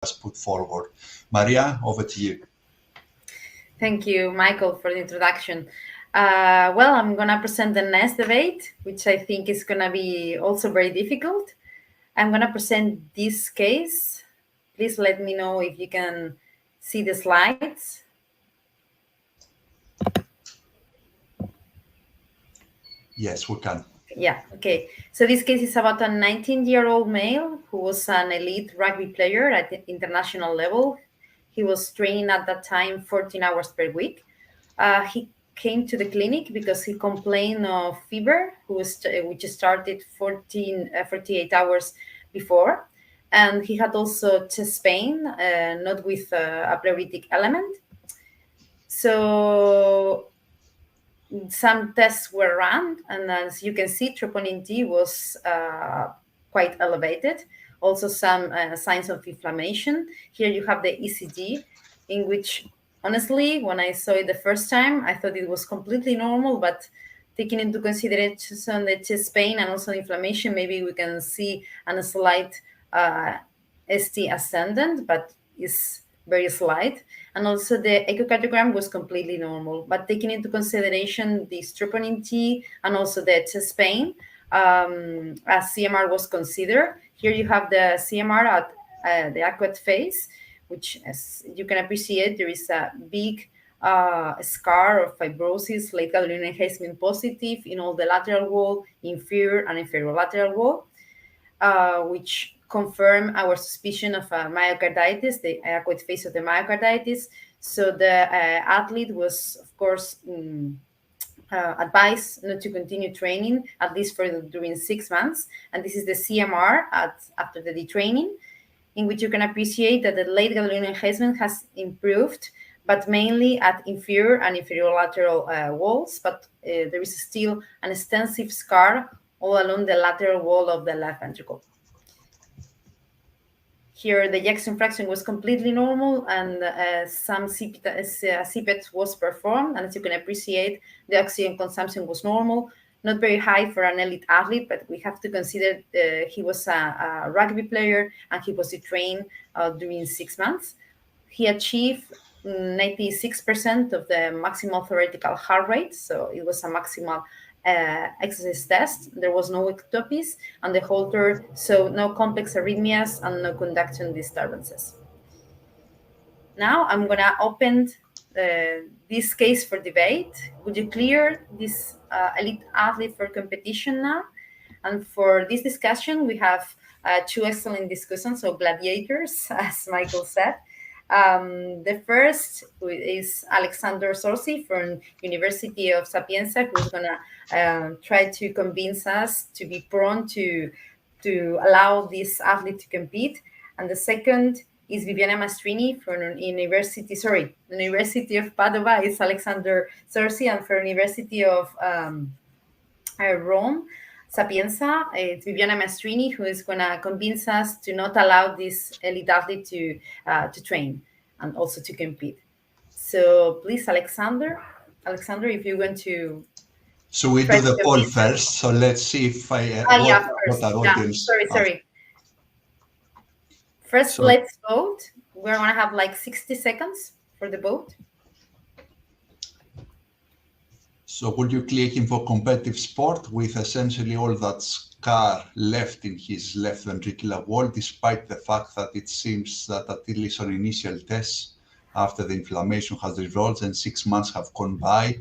has put forward. Maria, over to you. Thank you, Michael, for the introduction. Well, I'm going to present the next debate, which I think is going to be also very difficult. I'm going to present this case. Please let me know if you can see the slides. Yes, we can. Yeah, okay. So this case is about a 19-year-old male who was an elite rugby player at the international level. He was training at that time 14 hours per week. He came to the clinic because he complained of fever, which started 48 hours before. And he had also chest pain, not with a pleuritic element. So some tests were run, and as you can see, troponin T was quite elevated. Also, some signs of inflammation. Here you have the ECG, in which, honestly, when I saw it the first time, I thought it was completely normal, but taking into consideration the chest pain and also inflammation, maybe we can see a slight ST ascendant, but is very slight. And also the echocardiogram was completely normal. But taking into consideration the troponin T and also the chest pain, as CMR was considered, here you have the CMR at the aqueous phase, which, as you can appreciate, there is a big scar of fibrosis, late gadolinium enhancement positive in all the lateral wall, inferior and inferior lateral wall, which confirm our suspicion of myocarditis, the aqueous phase of the myocarditis. So the athlete was, of course, advised not to continue training, at least during 6 months. And this is the CMR after the detraining, in which you can appreciate that the late gadolinium enhancement has improved, but mainly at inferior and inferior lateral walls. But there is still an extensive scar all along the lateral wall of the left ventricle. Here, the ejection fraction was completely normal, and some CPET was performed. And as you can appreciate, the oxygen consumption was normal, not very high for an elite athlete, but we have to consider he was a rugby player and he was trained during 6 months. He achieved 96% of the maximal theoretical heart rate, so it was a maximal exercise test. There was no ectopies, and the Holter showed no complex arrhythmias and no conduction disturbances. Now I'm going to open this case for debate. Would you clear this elite athlete for competition now? And for this discussion, we have two excellent discussants, so gladiators, as Michael said. The first is Alexander Sorsi from University of Sapienza, who's going to try to convince us to be prone to allow this athlete to compete. And the second is Viviana Mastrini from the University of Padova is Alexander Sorsi, and from University of Rome, Sapienza, it's Viviana Mastrini, who is going to convince us to not allow this elite athlete to train and also to compete. So please, Alexander, if you're going to... So we do the poll first. So let's see if what our audience... Sorry. First, let's vote. We're going to have like 60 seconds for the vote. So would you clear him for competitive sport with essentially all that scar left in his left ventricular wall, despite the fact that it seems that at least on initial tests, after the inflammation has resolved and 6 months have gone by,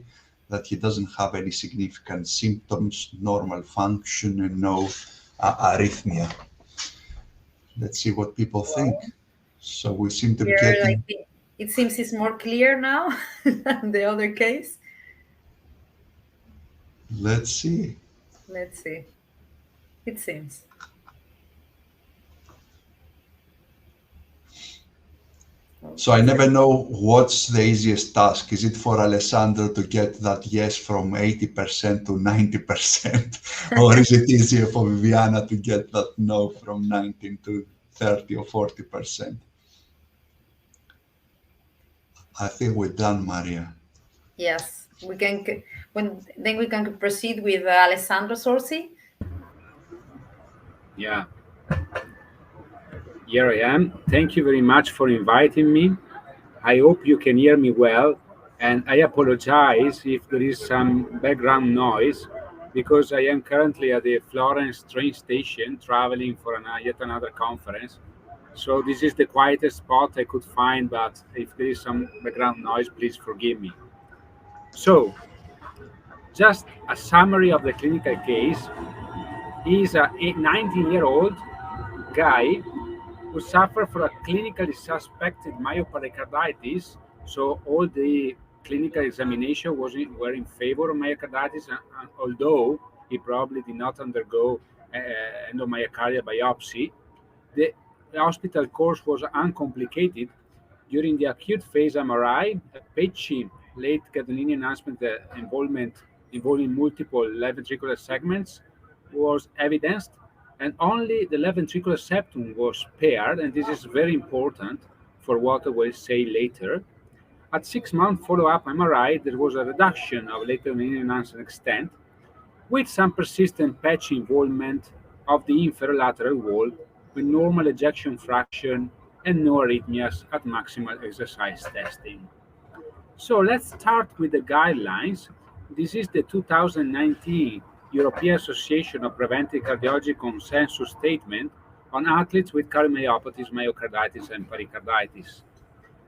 that he doesn't have any significant symptoms, normal function, and no arrhythmia? Let's see what people think. So we seem to be getting... It seems it's more clear now than the other case. Let's see. It seems. So I never know what's the easiest task. Is it for Alessandro to get that yes from 80% to 90%? Or is it easier for Viviana to get that no from 19 to 30 or 40%? I think we're done, Maria. Yes, we can. Then we can proceed with Alessandro Sorsi. Yeah. Here I am. Thank you very much for inviting me. I hope you can hear me well, and I apologize if there is some background noise because I am currently at the Florence train station traveling for yet another conference. So this is the quietest spot I could find, but if there is some background noise, please forgive me. So, just a summary of the clinical case. He's a 19-year-old guy who suffered from a clinically suspected myocarditis. So all the clinical examination were in favor of myocarditis, although he probably did not undergo endomyocardial biopsy. The hospital course was uncomplicated. During the acute phase MRI, a patchy late gadolinium enhancement involving multiple left ventricular segments was evidenced, and only the left ventricular septum was spared, and this is very important for what I will say later. At 6 month follow-up MRI, there was a reduction of late gadolinium enhancement extent with some persistent patchy involvement of the inferolateral wall with normal ejection fraction and no arrhythmias at maximal exercise testing. So let's start with the guidelines. This is the 2019 European Association of Preventive Cardiology consensus statement on athletes with cardiomyopathies, myocarditis, and pericarditis.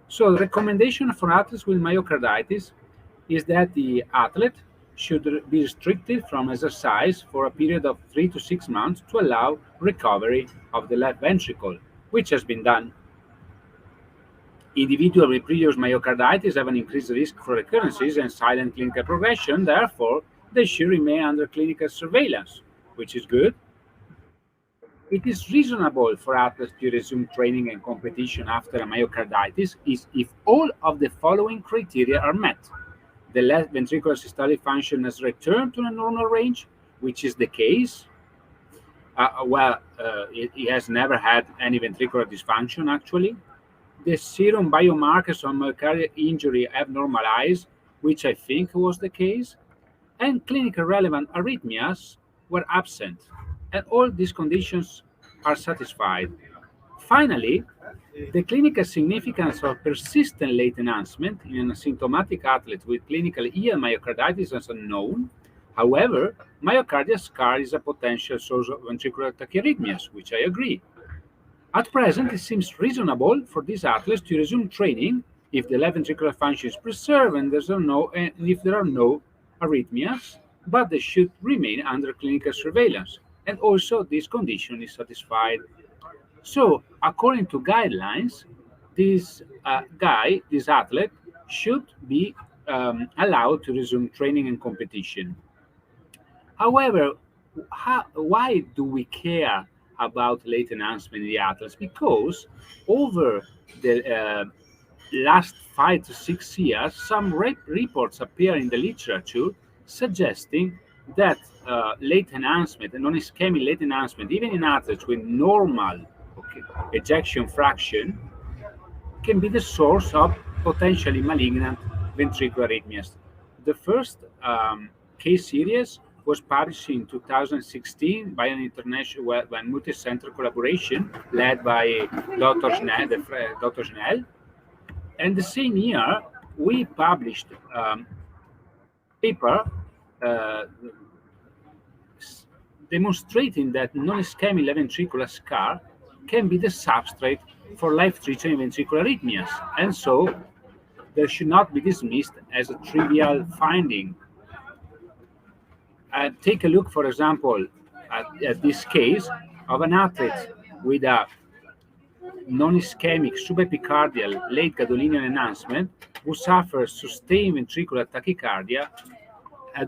So the recommendation for athletes with myocarditis is that the athlete should be restricted from exercise for a period of 3 to 6 months to allow recovery of the left ventricle, which has been done. Individuals with previous myocarditis have an increased risk for recurrences and silent clinical progression. Therefore, they should remain under clinical surveillance, which is good. It is reasonable for athletes to resume training and competition after a myocarditis if all of the following criteria are met. The left ventricular systolic function has returned to the normal range, which is the case. He has never had any ventricular dysfunction, actually. The serum biomarkers on myocardial injury have normalized, which I think was the case, and clinically relevant arrhythmias were absent, and all these conditions are satisfied. Finally, the clinical significance of persistent late enhancement in an asymptomatic athlete with clinical EL myocarditis is unknown. However, myocardial scar is a potential source of ventricular tachyarrhythmias, which I agree. At present, it seems reasonable for these athletes to resume training if the left ventricular function is preserved and if there are no arrhythmias, but they should remain under clinical surveillance. And also, this condition is satisfied. So, according to guidelines, this athlete, should be allowed to resume training and competition. However, why do we care about late enhancement in the athletes? Because over the last 5 to 6 years, some reports appear in the literature suggesting that late enhancement and non-ischemic late enhancement, even in athletes with normal ejection fraction, can be the source of potentially malignant ventricular arrhythmias. The first case series was published in 2016 by an international multi-center collaboration led by Dr. Schnell. And the same year, we published a paper demonstrating that non-ischemic left ventricular scar can be the substrate for life-threatening ventricular arrhythmias, and so they should not be dismissed as a trivial finding. Take a look, for example, at this case of an athlete with a non-ischemic subepicardial late gadolinium enhancement who suffers sustained ventricular tachycardia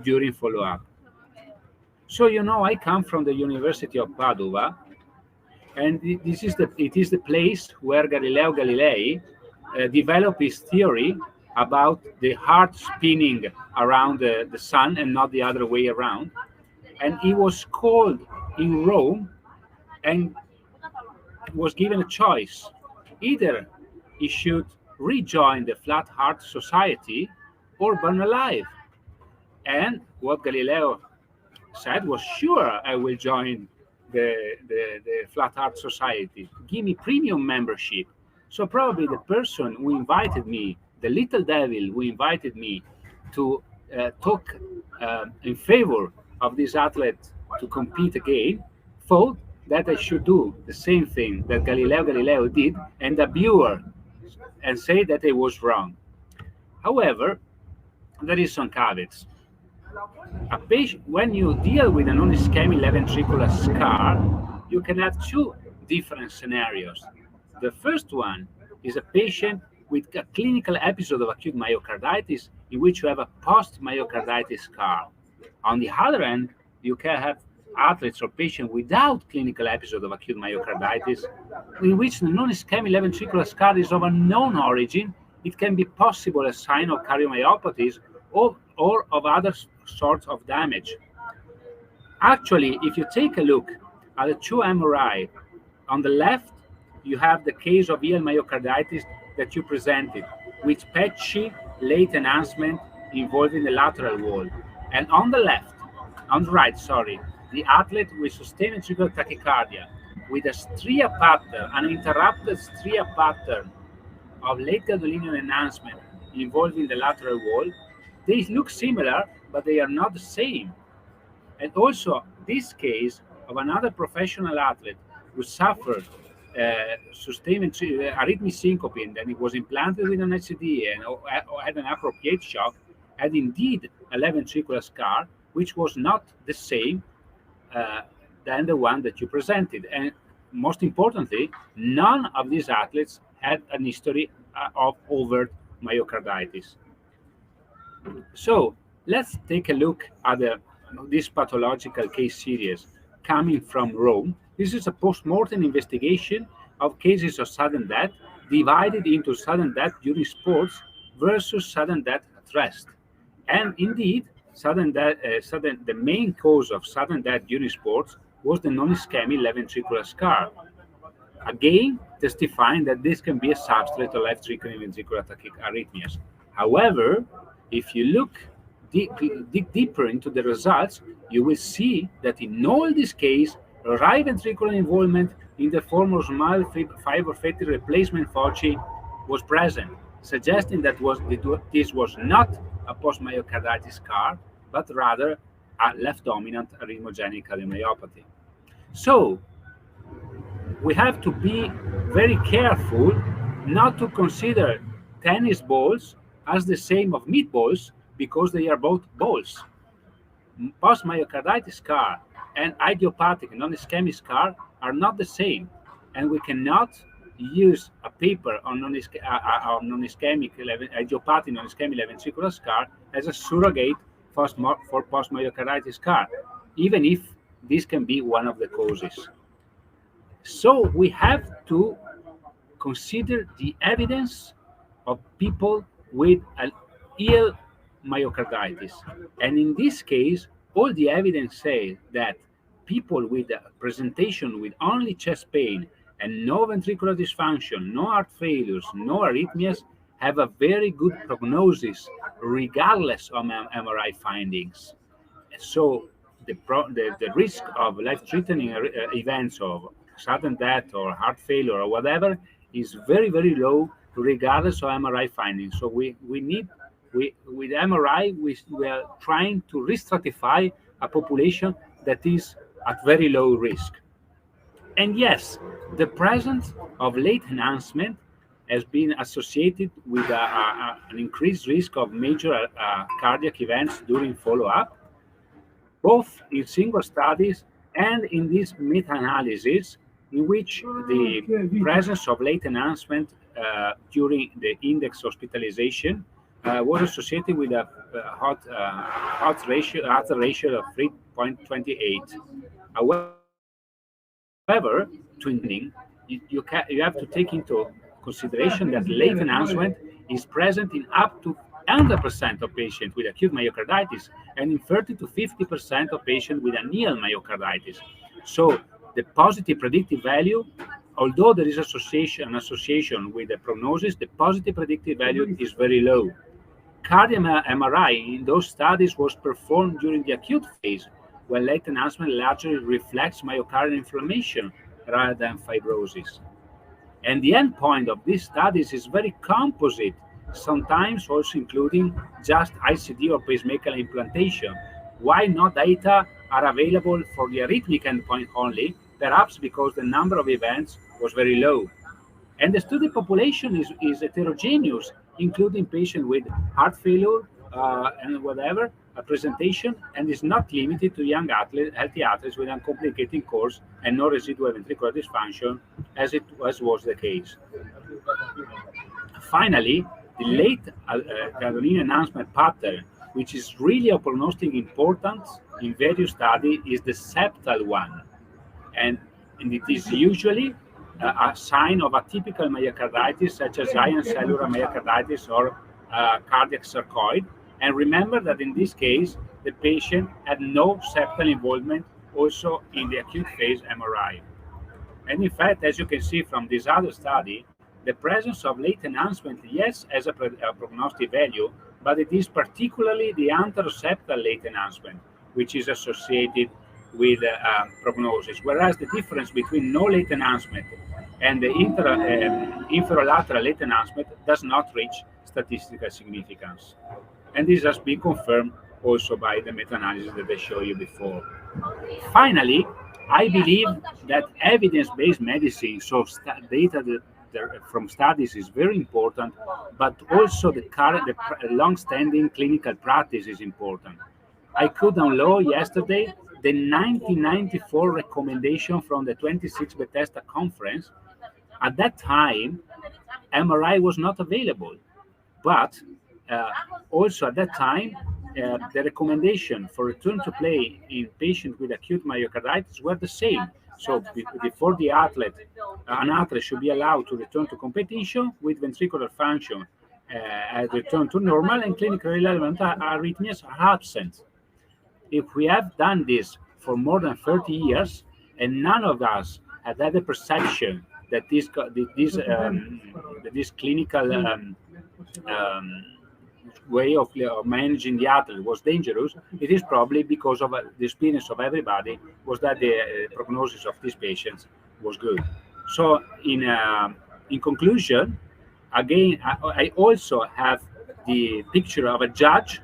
during follow-up. So, I come from the University of Padua, and it is the place where Galileo Galilei developed his theory about the heart spinning around the sun and not the other way around. And he was called in Rome and was given a choice. Either he should rejoin the Flat Heart Society or burn alive. And what Galileo said was, sure, I will join the Flat Earth Society, give me premium membership. So probably the person who invited me, the little devil who invited me to talk in favor of this athlete to compete again, thought that I should do the same thing that Galileo Galilei did and abuse and say that I was wrong. However, there is some caveats. A patient, when you deal with a non-ischemic left ventricular scar, you can have two different scenarios. The first one is a patient with a clinical episode of acute myocarditis in which you have a post-myocarditis scar. On the other hand, you can have athletes or patients without clinical episode of acute myocarditis in which the non-ischemic left ventricular scar is of unknown origin. It can be possible a sign of cardiomyopathies or of other sorts of damage. Actually, if you take a look at the two MRI, on the left, you have the case of EL myocarditis that you presented with patchy late enhancement involving the lateral wall. And on the right, the athlete with sustained ventricular tachycardia with a stria pattern, an interrupted stria pattern of late gadolinium enhancement involving the lateral wall, they look similar, but they are not the same. And also, this case of another professional athlete who suffered sustained arrhythmic syncope, and then it was implanted with an LGE and had an appropriate shock, had indeed a left ventricular scar, which was not the same than the one that you presented. And most importantly, none of these athletes had an history of overt myocarditis. So let's take a look at this pathological case series coming from Rome. This is a post-mortem investigation of cases of sudden death divided into sudden death during sports versus sudden death at rest. And indeed, the main cause of sudden death during sports was the non-ischemic left ventricular scar. Again, testifying that this can be a substrate of left ventricular arrhythmias. However, if you look dig deeper into the results, you will see that in all these cases, right ventricular involvement in the form of small fiber fatty replacement foci was present, suggesting that this was not a post-myocarditis scar, but rather a left-dominant arrhythmogenic cardiomyopathy. So, we have to be very careful not to consider tennis balls as the same of meatballs because they are both balls. Post-myocarditis scar and idiopathic non-ischemic scar are not the same, and we cannot use a paper on non-ischemic idiopathic non-ischemic left ventricular scar as a surrogate for post-myocarditis scar, even if this can be one of the causes. So we have to consider the evidence of people with an ill myocarditis. And in this case, all the evidence says that people with a presentation with only chest pain and no ventricular dysfunction, no heart failures, no arrhythmias, have a very good prognosis regardless of MRI findings. So the risk of life-threatening events of sudden death or heart failure or whatever is very, very low regardless of MRI findings. So with MRI, we are trying to re-stratify a population that is at very low risk. And yes, the presence of late enhancement has been associated with an increased risk of major cardiac events during follow-up, both in single studies and in this meta-analysis, in which the presence of late enhancement during the index hospitalization was associated with a odds ratio of 3.28. However, you have to take into consideration that late enhancement is present in up to 100% of patients with acute myocarditis and in 30 to 50% of patients with anneal myocarditis. So the positive predictive value, although there is an association with the prognosis, the positive predictive value is very low. Cardiac MRI in those studies was performed during the acute phase, when late enhancement largely reflects myocardial inflammation rather than fibrosis. And the endpoint of these studies is very composite, sometimes also including just ICD or pacemaker implantation. Why no data are available for the arrhythmic endpoint only? Perhaps because the number of events was very low. And the study population is heterogeneous, including patients with heart failure and whatever, a presentation, and is not limited to young athletes, healthy athletes with uncomplicated course and no residual ventricular dysfunction, as was the case. Finally, the late cadolin enhancement pattern, which is really a prognostic important in various studies, is the septal one. And it is usually a sign of atypical myocarditis, such as giant cellular myocarditis or cardiac sarcoid. And remember that in this case, the patient had no septal involvement also in the acute phase MRI. And in fact, as you can see from this other study, the presence of late enhancement, yes, has a prognostic value, but it is particularly the anteroseptal late enhancement, which is associated with prognosis, whereas the difference between no late enhancement and the inferolateral late enhancement does not reach statistical significance. And this has been confirmed also by the meta-analysis that I showed you before. Finally, I believe that evidence-based medicine, so data from studies is very important, but also the long-standing clinical practice is important. I could download yesterday the 1994 recommendation from the 26th Bethesda conference. At that time, MRI was not available, but also at that time, the recommendation for return to play in patients with acute myocarditis were the same. So before the athlete, an athlete should be allowed to return to competition with ventricular function return to normal and clinically relevant arrhythmias are absent. If we have done this for more than 30 years and none of us had had the perception that this clinical way of managing the athlete was dangerous, it is probably because of the experience of everybody was that the prognosis of these patients was good. So in conclusion, again, I also have the picture of a judge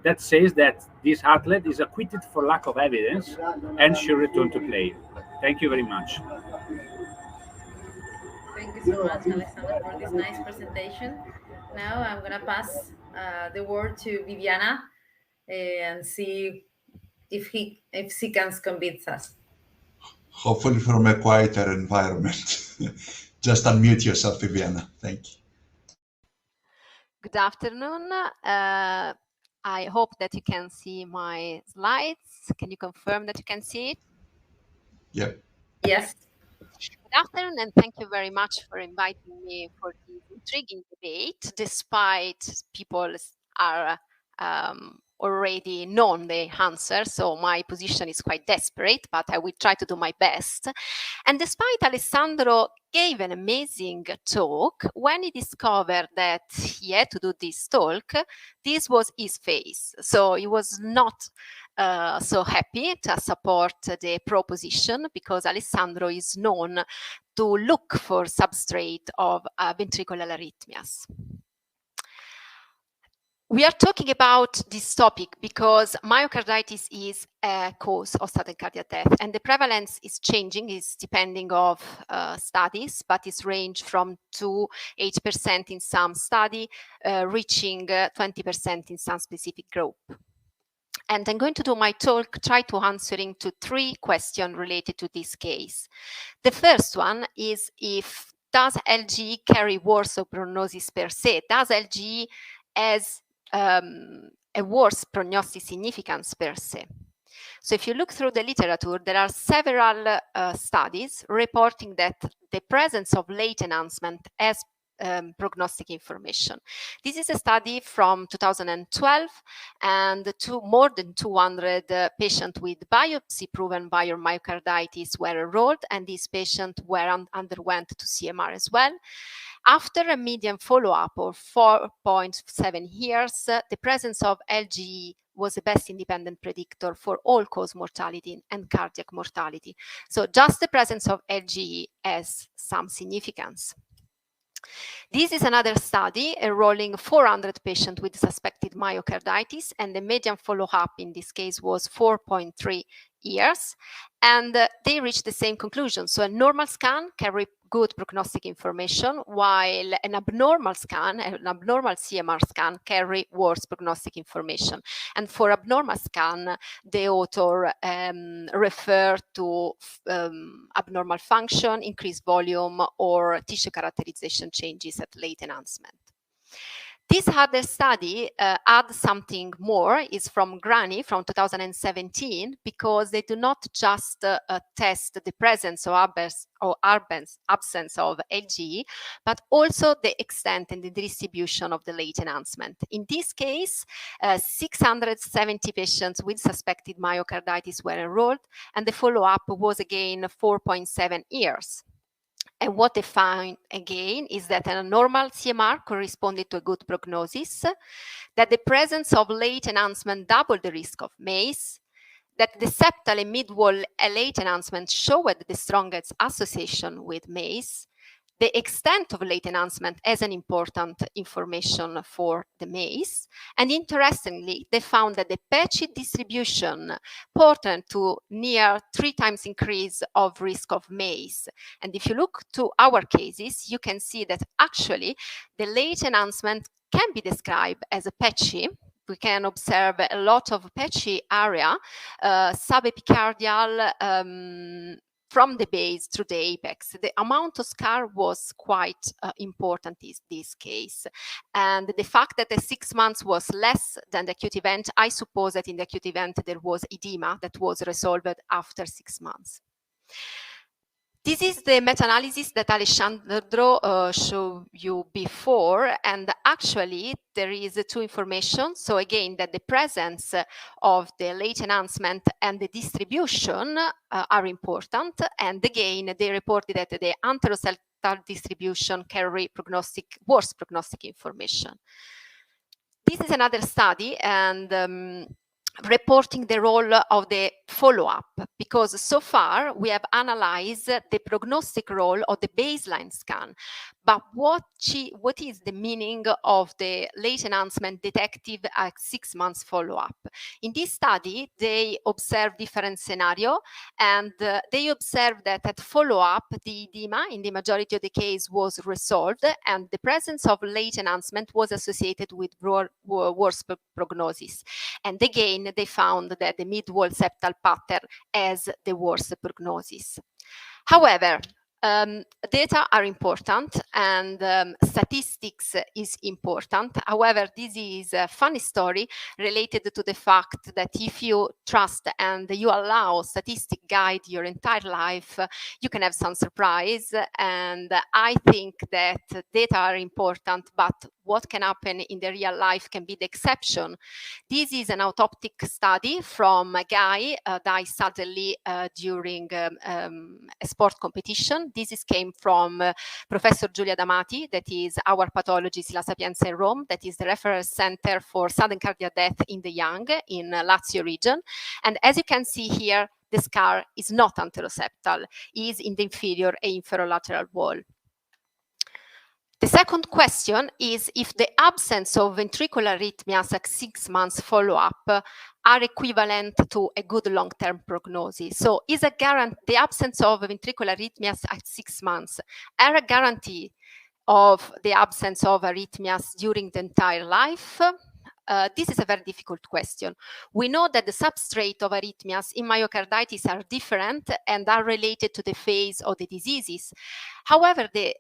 that says that this athlete is acquitted for lack of evidence and should return to play. Thank you very much. Thank you so much, Alessandro, for this nice presentation. Now I'm going to pass the word to Viviana and see if she can convince us. Hopefully from a quieter environment. Just unmute yourself, Viviana. Thank you. Good afternoon. I hope that you can see my slides. Can you confirm that you can see it? Yep. Yes. Good afternoon, and thank you very much for inviting me for this intriguing debate, despite people are already known the answer, so my position is quite desperate, but I will try to do my best. And despite Alessandro gave an amazing talk, when he discovered that he had to do this talk, this was his face. So he was not so happy to support the proposition, because Alessandro is known to look for substrate of ventricular arrhythmias. We are talking about this topic because myocarditis is a cause of sudden cardiac death, and the prevalence is changing, is depending of studies, but it's range from 2-8% in some study, reaching 20% in some specific group. And I'm going to do my talk, try to answering to 3 questions related to this case. The first one is, if does LGE carry worse prognosis per se? Does LGE has a worse prognostic significance per se? So if you look through the literature, there are several studies reporting that the presence of late enhancement has prognostic information. This is a study from 2012, and more than 200 patients with biopsy-proven myocarditis were enrolled, and these patients underwent to CMR as well. After a median follow-up of 4.7 years, the presence of LGE was the best independent predictor for all-cause mortality and cardiac mortality. So just the presence of LGE has some significance. This is another study enrolling 400 patients with suspected myocarditis, and the median follow-up in this case was 4.3 years, and they reached the same conclusion. So a normal scan carried good prognostic information, while an abnormal scan, an abnormal CMR scan, carry worse prognostic information. And for abnormal scan, the author referred to abnormal function, increased volume, or tissue characterization changes at late enhancement. This other study adds something more, is from Grani from 2017, because they do not just test the presence or absence of LGE, but also the extent and the distribution of the late enhancement. In this case, 670 patients with suspected myocarditis were enrolled, and the follow-up was again 4.7 years. And what they found again is that a normal CMR corresponded to a good prognosis, that the presence of late enhancement doubled the risk of MACE, that the septal and mid-wall late enhancement showed the strongest association with MACE. The extent of late enhancement as an important information for the MACE. And interestingly, they found that the patchy distribution portended to near 3 times increase of risk of MACE. And if you look to our cases, you can see that actually the late enhancement can be described as a patchy. We can observe a lot of patchy area, subepicardial, from the base through the apex. The amount of scar was quite important in this case. And the fact that the 6 months was less than the acute event, I suppose that in the acute event there was edema that was resolved after 6 months. This is the meta-analysis that Alessandro showed you before, and actually there is 2 information. So again, that the presence of the late enhancement and the distribution are important, and again they reported that the anteroseptal distribution carry worse prognostic information. This is another study, and reporting the role of the follow-up, because so far we have analyzed the prognostic role of the baseline scan, but what is the meaning of the late enhancement detected at 6 months follow-up? In this study, they observed different scenarios, and they observed that at follow-up, the edema in the majority of the case was resolved, and the presence of late enhancement was associated with worse prognosis. And again, they found that the mid-wall septal pattern has the worst prognosis. However, data are important, and statistics is important. However, this is a funny story related to the fact that if you trust and you allow statistics guide your entire life, you can have some surprise. And I think that data are important, but what can happen in the real life can be the exception. This is an autoptic study from a guy died suddenly during a sport competition. This came from Professor Giulia D'Amati, that is our pathologist La Sapienza in Rome, that is the reference center for sudden cardiac death in the young in Lazio region. And as you can see here, the scar is not anteroseptal, is in the inferior and inferolateral wall. The second question is if the absence of ventricular arrhythmias at 6 months follow-up are equivalent to a good long-term prognosis. So is the absence of ventricular arrhythmias at 6 months are a guarantee of the absence of arrhythmias during the entire life? This is a very difficult question. We know that the substrate of arrhythmias in myocarditis are different and are related to the phase of the diseases. However, the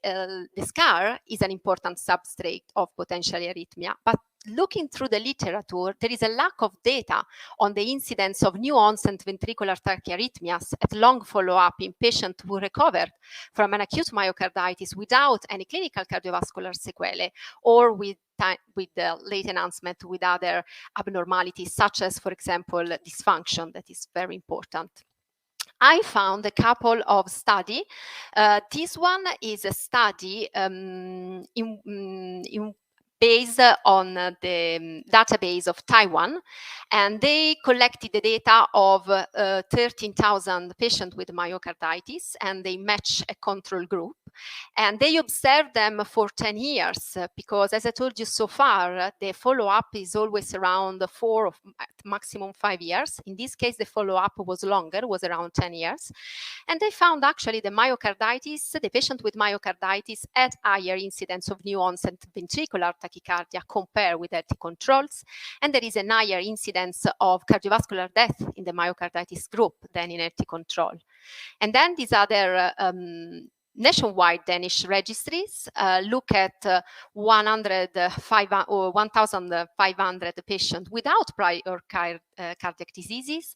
scar is an important substrate of potential arrhythmia, but looking through the literature, there is a lack of data on the incidence of new onset ventricular tachyarrhythmias at long follow-up in patients who recovered from an acute myocarditis without any clinical cardiovascular sequelae or with the late enhancement with other abnormalities, such as, for example, dysfunction, that is very important. I found a couple of studies. This one is a study in based on the database of Taiwan, and they collected the data of 13,000 patients with myocarditis, and they matched a control group. And they observed them for 10 years because, as I told you so far, the follow-up is always around 4 or maximum 5 years. In this case, the follow-up was longer, was around 10 years. And they found actually the myocarditis, the patient with myocarditis had higher incidence of new onset ventricular tachycardia compared with healthy controls. And there is a higher incidence of cardiovascular death in the myocarditis group than in healthy control. And then these other nationwide Danish registries look at 1,500 patients without prior cardiac diseases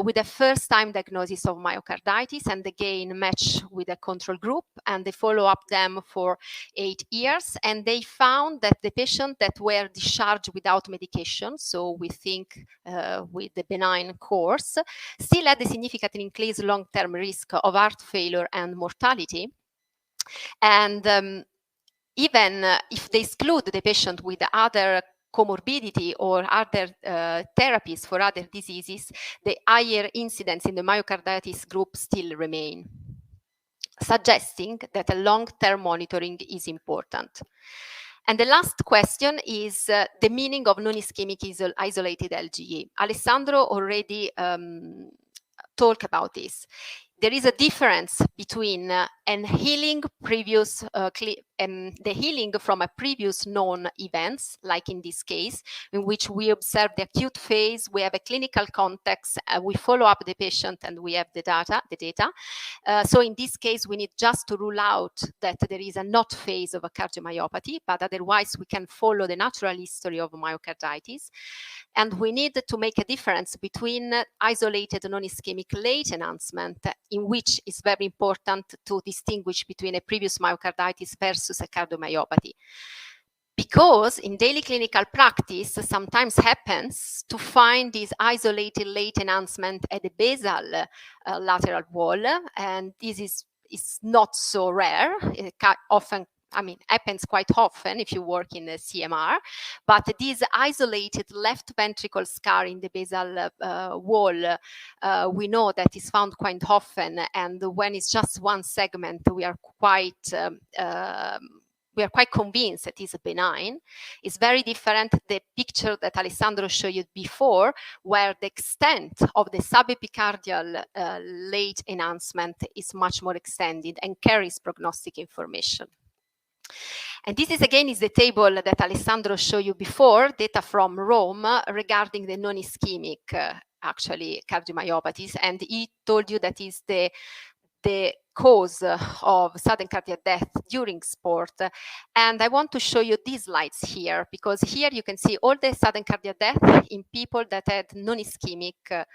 with a first-time diagnosis of myocarditis, and again match with a control group, and they follow up them for 8 years, and they found that the patients that were discharged without medication, so we think with the benign course, still had a significantly increased long-term risk of heart failure and mortality. And even if they exclude the patient with other comorbidity or other therapies for other diseases, the higher incidence in the myocarditis group still remain, suggesting that a long-term monitoring is important. And the last question is the meaning of non-ischemic isolated LGE. Alessandro already talked about this. There is a difference between the healing from a previous known events, like in this case, in which we observe the acute phase, we have a clinical context, we follow up the patient, and we have the data. So in this case, we need just to rule out that there is a not phase of a cardiomyopathy, but otherwise we can follow the natural history of myocarditis. And we need to make a difference between isolated non-ischemic late enhancement, in which it's very important to distinguish between a previous myocarditis versus a cardiomyopathy. Because in daily clinical practice, sometimes happens to find this isolated late enhancement at the basal lateral wall, and this is not so rare. It happens quite often if you work in the CMR, but this isolated left ventricle scar in the basal wall, we know that is found quite often, and when it's just one segment, we are quite convinced that it's benign. It's very different the picture that Alessandro showed you before, where the extent of the subepicardial late enhancement is much more extended and carries prognostic information. And this is again the table that Alessandro showed you before, data from Rome regarding the non-ischemic actually cardiomyopathies, and he told you that is the cause of sudden cardiac death during sport. And I want to show you these slides here, because here you can see all the sudden cardiac death in people that had non-ischemic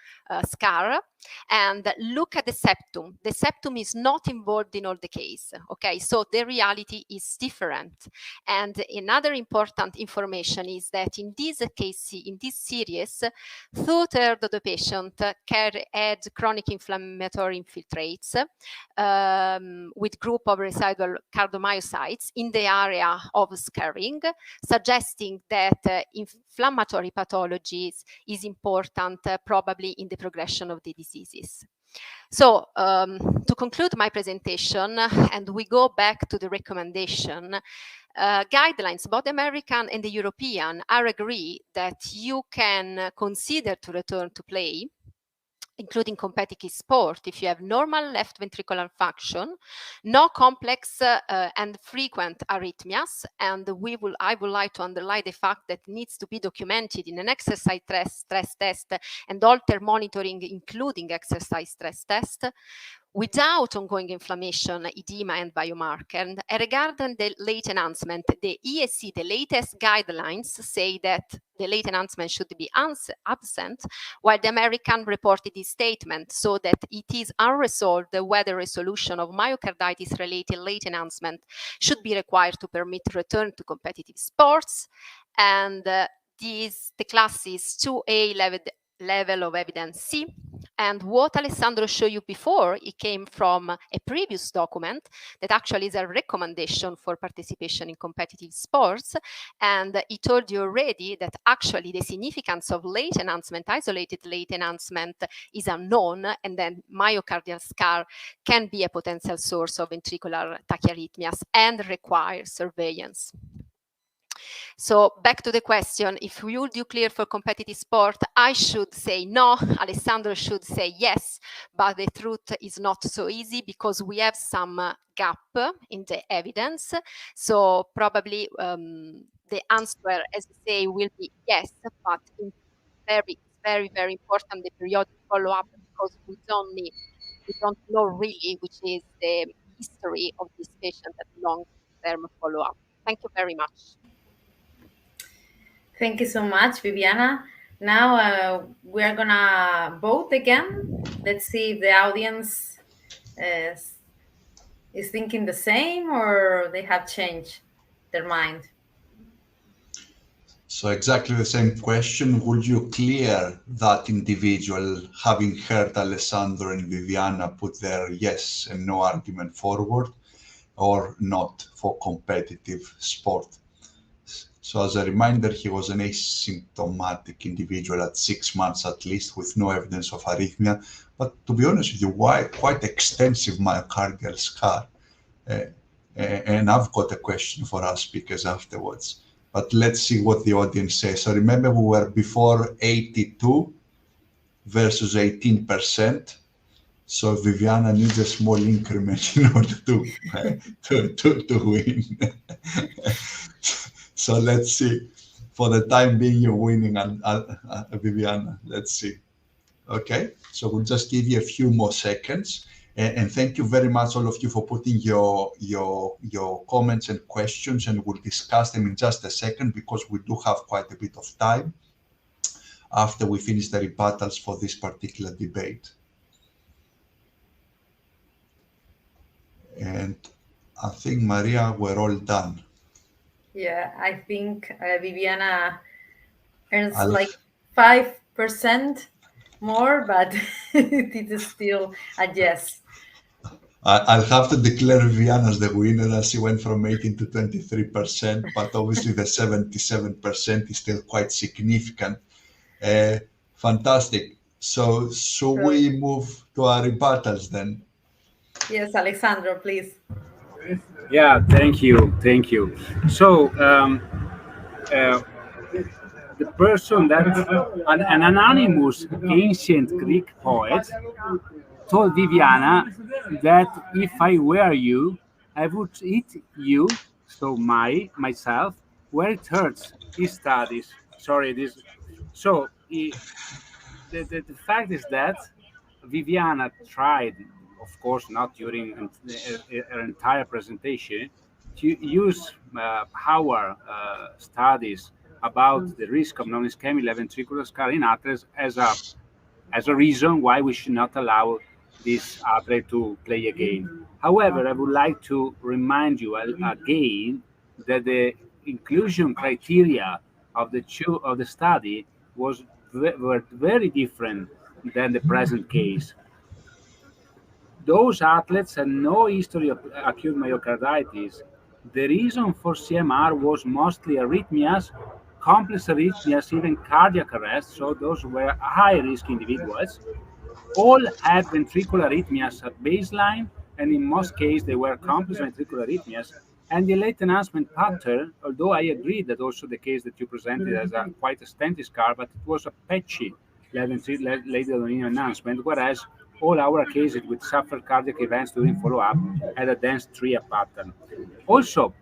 scar. And look at the septum. The septum is not involved in all the case. Okay, so the reality is different. And another important information is that in this case, in this series, 2/3 of the patient had chronic inflammatory infiltrates with group of residual cardiomyocytes in the area of scarring, suggesting that inflammatory pathologies is important probably in the progression of the diseases. So to conclude my presentation, and we go back to the recommendation, guidelines, both American and the European, are agree that you can consider to return to play, including competitive sport, if you have normal left ventricular function, no complex and frequent arrhythmias, and I would like to underline the fact that it needs to be documented in an exercise stress test and alter monitoring, including exercise stress test, without ongoing inflammation, edema, and biomarker. And regarding the late enhancement, the ESC, the latest guidelines, say that the late enhancement should be absent, while the American reported this statement, so that it is unresolved whether resolution of myocarditis-related late enhancement should be required to permit return to competitive sports. And the class is 2A level of evidence C, And what Alessandro showed you before, it came from a previous document that actually is a recommendation for participation in competitive sports. And he told you already that actually the significance of late enhancement, isolated late enhancement, is unknown, and then myocardial scar can be a potential source of ventricular tachyarrhythmias and require surveillance. So back to the question, if we would you clear for competitive sport, I should say no, Alessandro should say yes, but the truth is not so easy because we have some gap in the evidence. So probably the answer, as you say, will be yes, but in very, very important the periodic follow-up because we don't know really which is the history of this patient at long-term follow-up. Thank you very much. Thank you so much, Viviana. Now we're gonna vote again. Let's see if the audience is thinking the same or they have changed their mind. So exactly the same question. Would you clear that individual, having heard Alessandro and Viviana put their yes and no argument forward, or not for competitive sport? So as a reminder, he was an asymptomatic individual at 6 months at least, with no evidence of arrhythmia, but to be honest with you, quite extensive myocardial scar. And I've got a question for our speakers afterwards. But let's see what the audience says. So remember, we were before 82 versus 18%. So Viviana needs a small increment in order to win. So let's see. For the time being, you're winning, Viviana. Let's see. Okay, so we'll just give you a few more seconds. And thank you very much, all of you, for putting your comments and questions, and we'll discuss them in just a second because we do have quite a bit of time after we finish the rebuttals for this particular debate. And I think, Maria, we're all done. Yeah, I think Viviana earns like 5% more, but it is still a yes. I'll have to declare Viviana as the winner, as she went from 18 to 23%, but obviously the 77% is still quite significant. Fantastic. So we move to our rebuttals then? Yes, Alessandro, please. Yeah, thank you. So the person that an anonymous ancient Greek poet told Viviana that if I were you, I would eat you, so myself, where it hurts. He studies. Sorry, this. So the fact is that Viviana tried, of course, not during her entire presentation, to use our studies about the risk of non-ischemic left ventricular scar in athletes as a reason why we should not allow this athlete to play again. However, I would like to remind you again that the inclusion criteria of the study were very different than the present case. Those athletes had no history of acute myocarditis. The reason for CMR was mostly arrhythmias, complex arrhythmias, even cardiac arrest, so those were high-risk individuals. All had ventricular arrhythmias at baseline, and in most cases they were complex ventricular arrhythmias. And the late enhancement pattern, although I agree that also the case that you presented as a quite a stented scar, but it was a patchy late enhancement, whereas all our cases with suffered cardiac events during follow-up had a dense tria pattern. Also,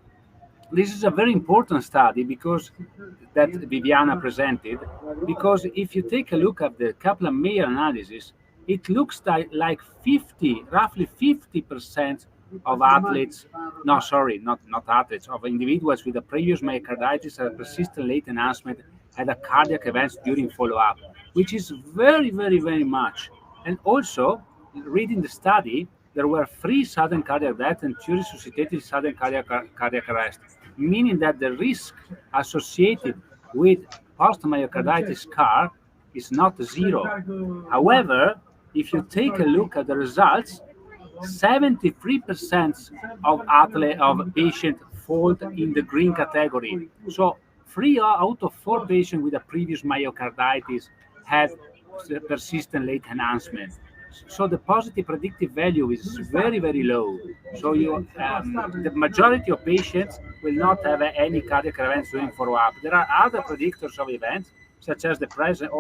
this is a very important study because that Viviana presented, because if you take a look at the Kaplan-Meier analysis, it looks like roughly 50% of athletes, not athletes, of individuals with a previous myocarditis and persistent late enhancement had a cardiac events during follow-up, which is very, very, very much. And also, reading the study, there were 3 sudden cardiac deaths and 2 resuscitated sudden cardiac arrest, meaning that the risk associated with post-myocarditis scar is not zero. However, if you take a look at the results, 73% of patients fall in the green category. So 3 out of 4 patients with a previous myocarditis had persistent late enhancement. So the positive predictive value is very, very low. So the majority of patients will not have any cardiac events during follow-up. There are other predictors of events, such as the presence.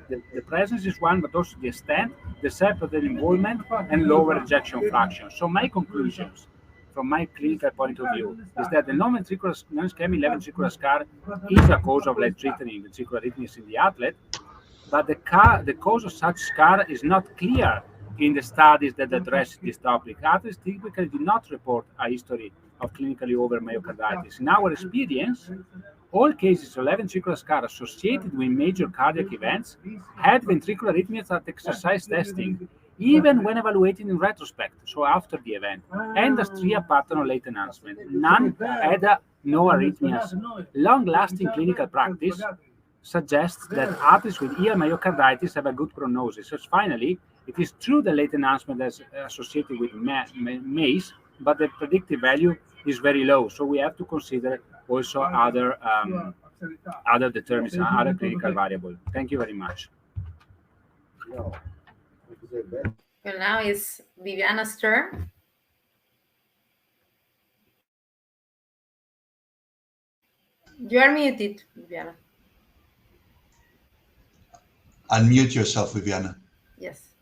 The presence is one, but also the extent, the septal involvement, and lower ejection fraction. So my conclusions, from my clinical point of view, is that the non-ischemic left ventricular scar is a cause of life-threatening ventricular arrhythmias in the athlete, but the cause of such scar is not clear in the studies that address this topic. Athletes typically do not report a history of clinically over myocarditis. In our experience, all cases of left ventricular scar associated with major cardiac events had ventricular arrhythmias at exercise testing, even when evaluated in retrospect, so after the event, and a STRIA pattern of late enhancement. None had no arrhythmias. Long-lasting clinical practice suggests that athletes with ER myocarditis have a good prognosis. So finally, it is true that late enhancement is associated with MACE, but the predictive value is very low. So we have to consider also other determinants, other clinical variables. Thank you very much. Well, now is Viviana's turn. You are muted, Viviana. Unmute yourself, Viviana. Yes.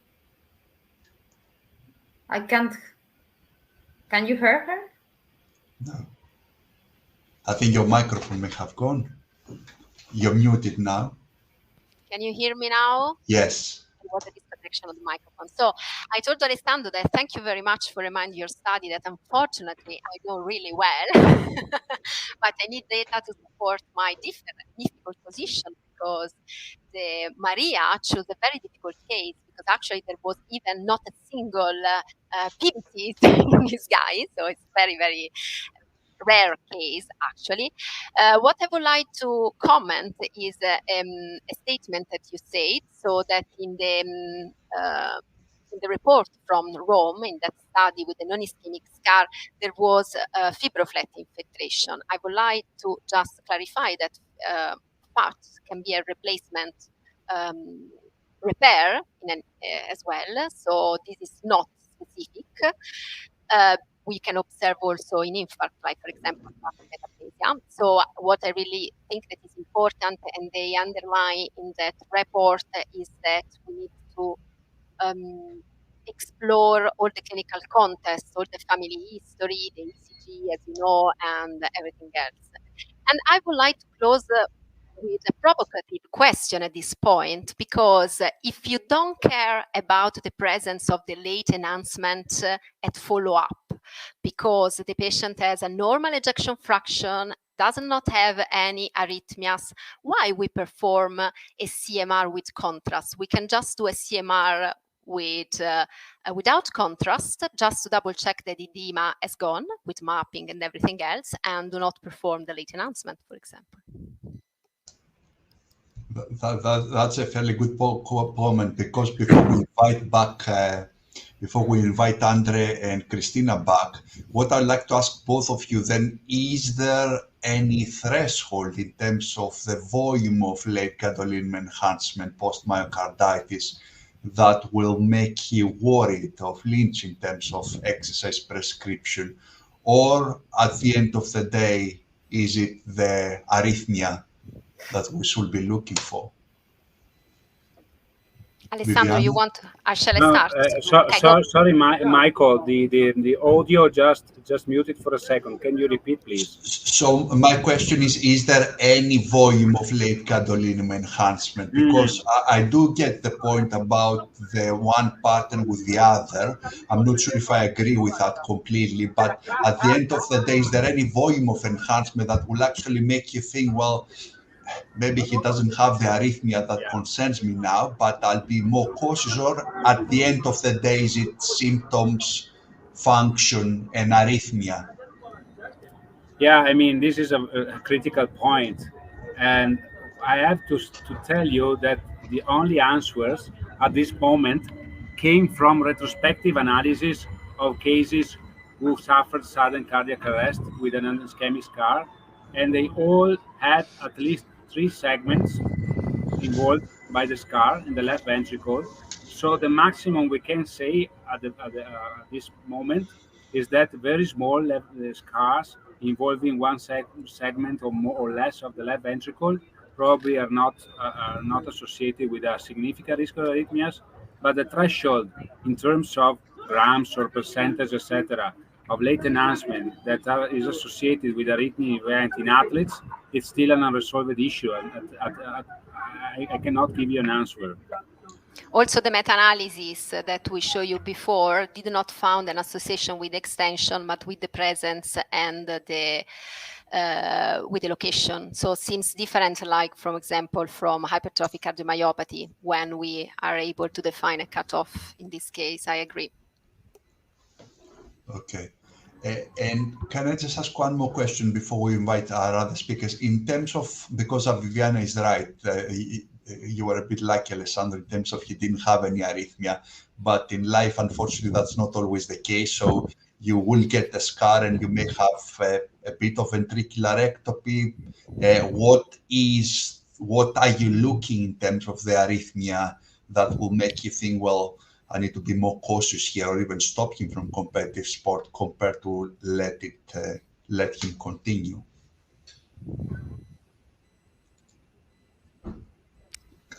I can't. Can you hear her? No. I think your microphone may have gone. You're muted now. Can you hear me now? Yes. What a disconnection of the microphone. So I told Alessandro that thank you very much for reminding your study that unfortunately I know really well, but I need data to support my difficult position, because the Maria chose a very difficult case, because actually there was even not a single PVT in this guy. So it's very, very rare case, actually. What I would like to comment is a statement that you said, so that in the report from Rome, in that study with the non-ischemic scar, there was fibroflate infiltration. I would like to just clarify that parts can be a replacement repair as well, so this is not specific. We can observe also in infarct, like for example, metaplasia. So what I really think that is important, and they underline in that report, is that we need to explore all the clinical context, all the family history, the ECG, as you know, and everything else. And I would like to close with a provocative question at this point, because if you don't care about the presence of the late enhancement at follow-up, because the patient has a normal ejection fraction, does not have any arrhythmias, why we perform a CMR with contrast? We can just do a CMR with without contrast, just to double check that the edema has gone with mapping and everything else, and do not perform the late enhancement, for example. That's a fairly good comment, because before we invite Andre and Christina back, what I'd like to ask both of you then, is there any threshold in terms of the volume of late gadolinium enhancement post myocarditis that will make you worried of Lynch in terms of exercise prescription? Or at the end of the day, is it the arrhythmia that we should be looking for? Alessandro, you want? Shall I start? Sorry, Michael. The audio just muted for a second. Can you repeat, please? So my question is there any volume of late gadolinium enhancement? Because I do get the point about the one pattern with the other. I'm not sure if I agree with that completely, but at the end of the day, is there any volume of enhancement that will actually make you think, well, maybe he doesn't have the arrhythmia that concerns me now, but I'll be more cautious? Or at the end of the day, is it symptoms, function, and arrhythmia? Yeah, I mean, this is a critical point. And I have to tell you that the only answers at this moment came from retrospective analysis of cases who suffered sudden cardiac arrest with an ischemic scar, and they all had at least 3 segments involved by the scar in the left ventricle. So the maximum we can say at this moment is that very small left scars involving one segment or more or less of the left ventricle probably are not associated with a significant risk of arrhythmias, but the threshold in terms of grams or percentage, etc., of late enhancement that is associated with arrhythmia event in athletes, it's still an unresolved issue. I cannot give you an answer. Also, the meta-analysis that we showed you before did not found an association with extension, but with the presence and with the location. So seems different, like, for example, from hypertrophic cardiomyopathy, when we are able to define a cutoff in this case. I agree. Okay. And can I just ask one more question before we invite our other speakers? In terms of, because Viviana is right, you were a bit lucky, Alessandro, in terms of he didn't have any arrhythmia, but in life, unfortunately, that's not always the case. So you will get a scar and you may have a bit of ventricular ectopy. What are you looking in terms of the arrhythmia that will make you think, well, I need to be more cautious here, or even stop him from competitive sport compared to let him continue?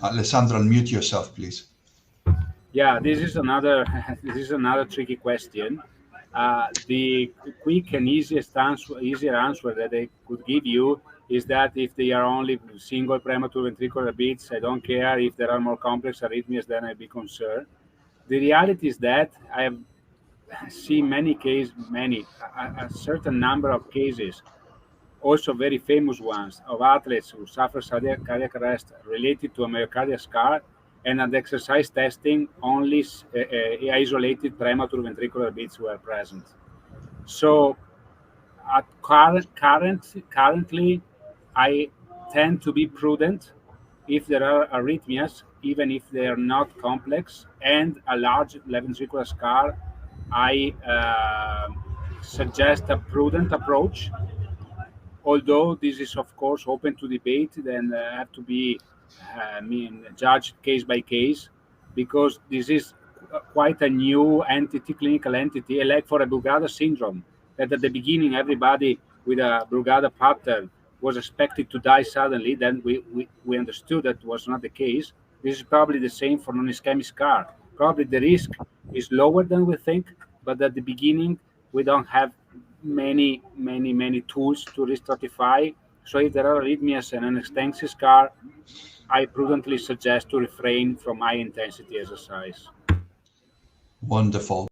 Alessandro, unmute yourself, please. Yeah, this is another tricky question. The quick and easier answer that I could give you is that if they are only single premature ventricular beats, I don't care. If there are more complex arrhythmias, then I'd be concerned. The reality is that I have seen a certain number of cases, also very famous ones, of athletes who suffer cardiac arrest related to a myocardial scar, and at exercise testing, only isolated premature ventricular beats were present. So, currently, I tend to be prudent if there are arrhythmias, even if they are not complex, and a large left ventricular scar. I suggest a prudent approach, although this is of course open to debate, then have to be judged case by case, because this is quite a new clinical entity, like for a Brugada syndrome, that at the beginning everybody with a Brugada pattern was expected to die suddenly. Then we understood that was not the case. This is probably the same for non-ischemic scar. Probably the risk is lower than we think, but at the beginning we don't have many tools to re-stratify. So if there are arrhythmias and an extensive scar, I prudently suggest to refrain from high intensity exercise. Wonderful.